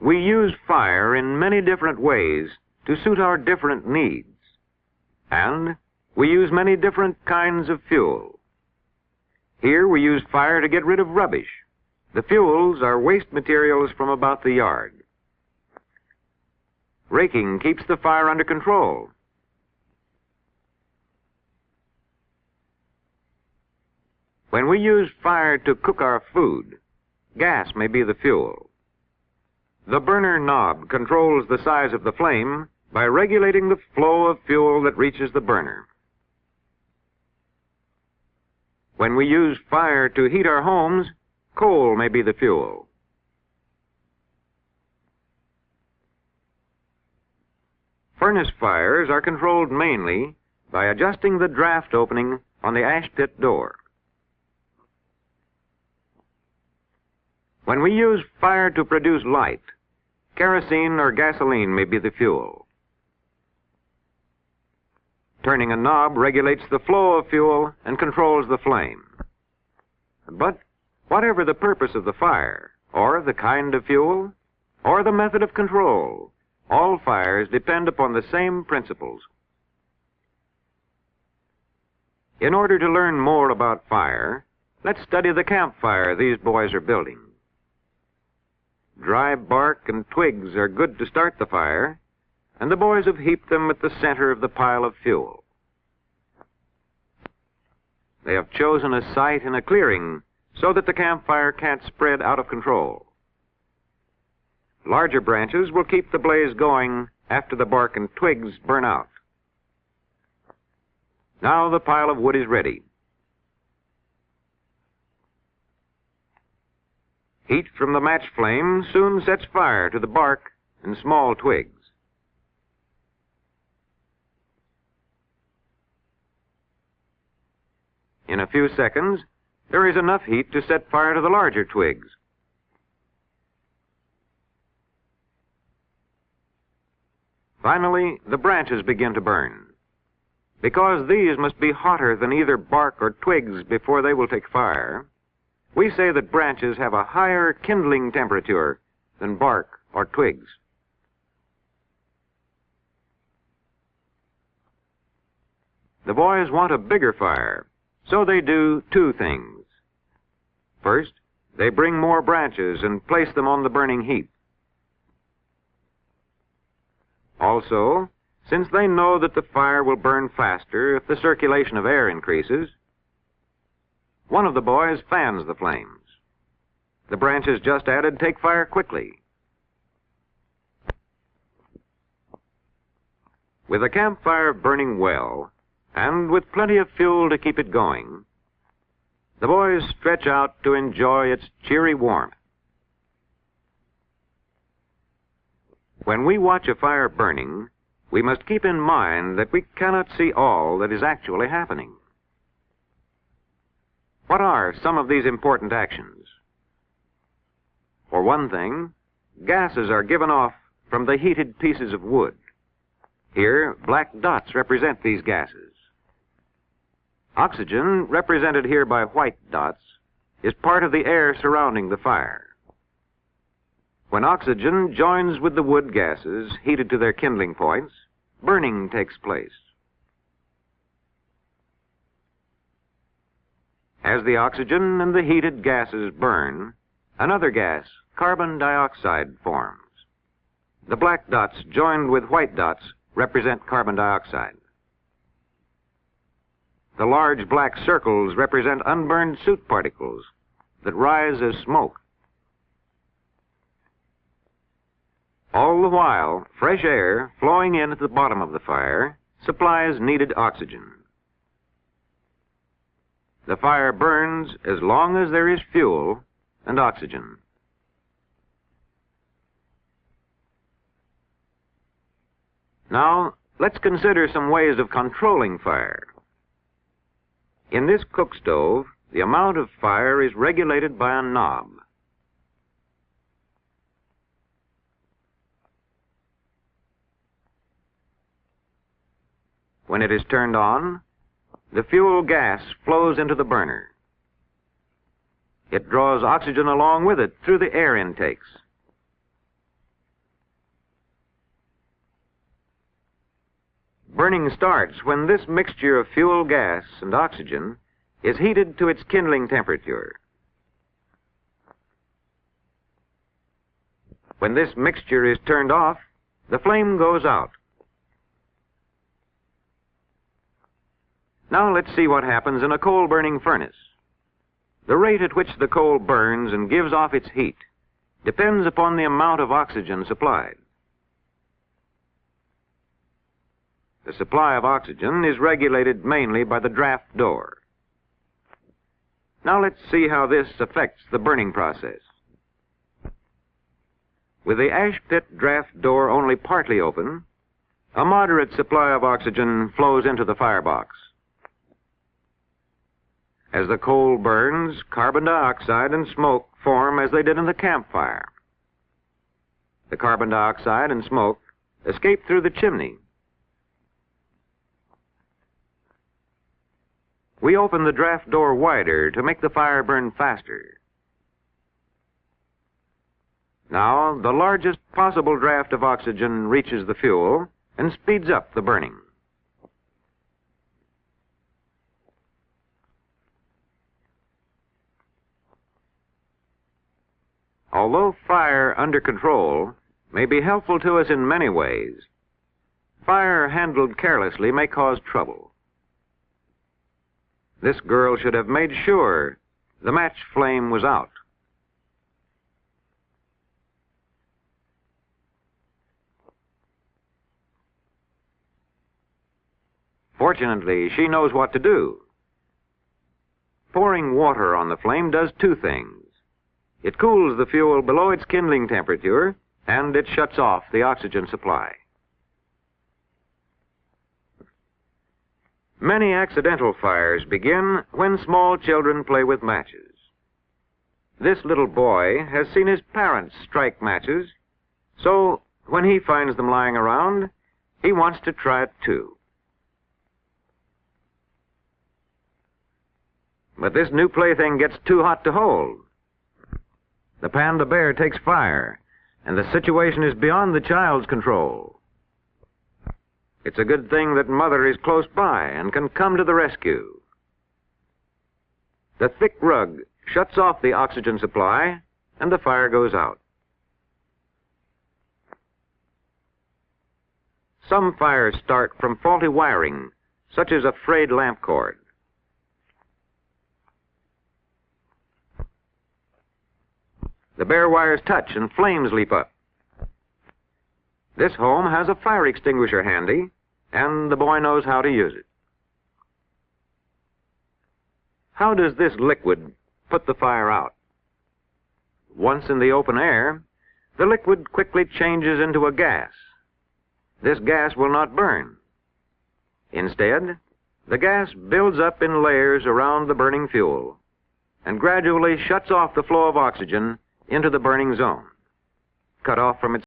We use fire in many different ways to suit our different needs. And we use many different kinds of fuel. Here we use fire to get rid of rubbish. The fuels are waste materials from about the yard. Raking keeps the fire under control. When we use fire to cook our food, gas may be the fuel. The burner knob controls the size of the flame by regulating the flow of fuel that reaches the burner. When we use fire to heat our homes, coal may be the fuel. Furnace fires are controlled mainly by adjusting the draft opening on the ash pit door. When we use fire to produce light, kerosene or gasoline may be the fuel. Turning a knob regulates the flow of fuel and controls the flame. But whatever the purpose of the fire, or the kind of fuel, or the method of control, all fires depend upon the same principles. In order to learn more about fire, let's study the campfire these boys are building. Dry bark and twigs are good to start the fire, and the boys have heaped them at the center of the pile of fuel. They have chosen a site in a clearing so that the campfire can't spread out of control. Larger branches will keep the blaze going after the bark and twigs burn out. Now the pile of wood is ready. Heat from the match flame soon sets fire to the bark and small twigs. In a few seconds, there is enough heat to set fire to the larger twigs. Finally, the branches begin to burn. Because these must be hotter than either bark or twigs before they will take fire, we say that branches have a higher kindling temperature than bark or twigs. The boys want a bigger fire, so they do two things. First, they bring more branches and place them on the burning heap. Also, since they know that the fire will burn faster if the circulation of air increases, one of the boys fans the flames. The branches just added take fire quickly. With a campfire burning well, and with plenty of fuel to keep it going, the boys stretch out to enjoy its cheery warmth. When we watch a fire burning, we must keep in mind that we cannot see all that is actually happening. What are some of these important actions? For one thing, gases are given off from the heated pieces of wood. Here, black dots represent these gases. Oxygen, represented here by white dots, is part of the air surrounding the fire. When oxygen joins with the wood gases heated to their kindling points, burning takes place. As the oxygen and the heated gases burn, another gas, carbon dioxide, forms. The black dots joined with white dots represent carbon dioxide. The large black circles represent unburned soot particles that rise as smoke. All the while, fresh air flowing in at the bottom of the fire supplies needed oxygen. The fire burns as long as there is fuel and oxygen. Now, let's consider some ways of controlling fire. In this cook stove, the amount of fire is regulated by a knob. When it is turned on, the fuel gas flows into the burner. It draws oxygen along with it through the air intakes. Burning starts when this mixture of fuel gas and oxygen is heated to its kindling temperature. When this mixture is turned off, the flame goes out. Now let's see what happens in a coal-burning furnace. The rate at which the coal burns and gives off its heat depends upon the amount of oxygen supplied. The supply of oxygen is regulated mainly by the draft door. Now let's see how this affects the burning process. With the ash pit draft door only partly open, a moderate supply of oxygen flows into the firebox. As the coal burns, carbon dioxide and smoke form as they did in the campfire. The carbon dioxide and smoke escape through the chimney. We open the draft door wider to make the fire burn faster. Now, the largest possible draft of oxygen reaches the fuel and speeds up the burning. Although fire under control may be helpful to us in many ways, fire handled carelessly may cause trouble. This girl should have made sure the match flame was out. Fortunately, she knows what to do. Pouring water on the flame does two things. It cools the fuel below its kindling temperature, and it shuts off the oxygen supply. Many accidental fires begin when small children play with matches. This little boy has seen his parents strike matches, so when he finds them lying around, he wants to try it too. But this new plaything gets too hot to hold. The panda bear takes fire, and the situation is beyond the child's control. It's a good thing that Mother is close by and can come to the rescue. The thick rug shuts off the oxygen supply, and the fire goes out. Some fires start from faulty wiring, such as a frayed lamp cord. The bare wires touch and flames leap up. This home has a fire extinguisher handy, and the boy knows how to use it. How does this liquid put the fire out? Once in the open air, the liquid quickly changes into a gas. This gas will not burn. Instead, the gas builds up in layers around the burning fuel and gradually shuts off the flow of oxygen into the burning zone, cut off from its